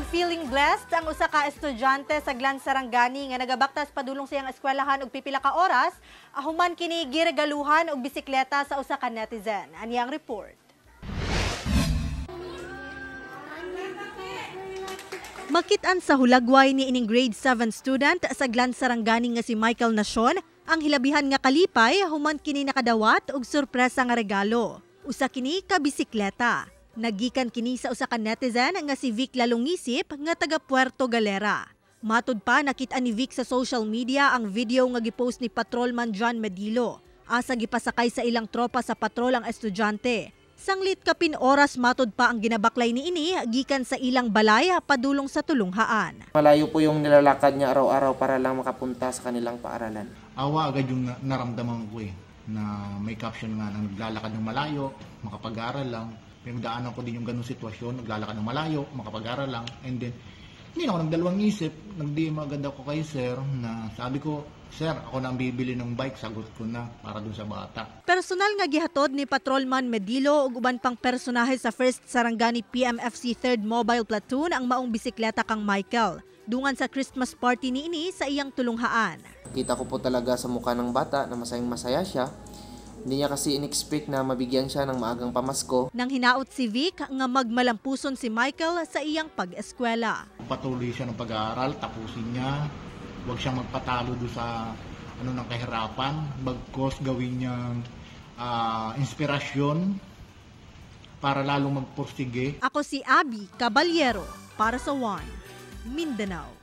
Feeling blessed ang usa ka estudyante sa Glan Sarangani nga nagabaktas padulong sa iyang eskwelahan og pipila ka oras ahuman kini giregaluhan og bisikleta sa usa ka netizen. Ani ang report. Makit-an sa hulagway ni ining grade 7 student sa Glan Sarangani nga si Michael Nacion ang hilabihan nga kalipay human kini nakadawat og sorpresa nga regalo. Usa kini ka bisikleta. Nagikan kini sa usa ka netizen nga si Vic Lalungisip nga taga Puerto Galera. Matud pa nakita ni Vic sa social media ang video nga gipost ni Patrolman John Medilo. Asa gipasakay sa ilang tropa sa patrol ang estudyante. Sanglit kapin oras matud pa ang ginabaklay ni ini gikan sa ilang balay padulong sa tulunghaan. Malayo po yung nilalakad niya araw-araw para lang makapunta sa kanilang paaralan. Awa agad yung naramdaman ko na may caption nga na naglalakad ng malayo, makapag-aral lang. Pinagdaanan ko din yung ganung sitwasyon, naglalakad ng malayo, makapag-aral lang. And then, hindi na ako nagdalawang isip, nag-DM agad ako kay sir na sabi ko, sir, ako na ang bibili ng bike, sagot ko na para dun sa bata. Personal nga gihatod ni Patrolman Medilo ug uban pang personahe sa 1st Sarangani PMFC 3rd Mobile Platoon ang maong bisikleta kang Michael. Dungan sa Christmas party niini sa iyang tulunghaan. Kita ko po talaga sa mukha ng bata na masayang-masaya siya. Hindi niya kasi in-expect na mabigyan siya ng maagang pamasko. Nang hinaot si Vic nga magmalampuson si Michael sa iyang pag-eskwela. Patuloy siya ng pag-aaral, tapusin niya. Huwag siyang magpatalo doon sa ng kahirapan. Bagkos gawin niyang inspirasyon para lalong magpursige. Ako si Abby Caballero para sa One Mindanao.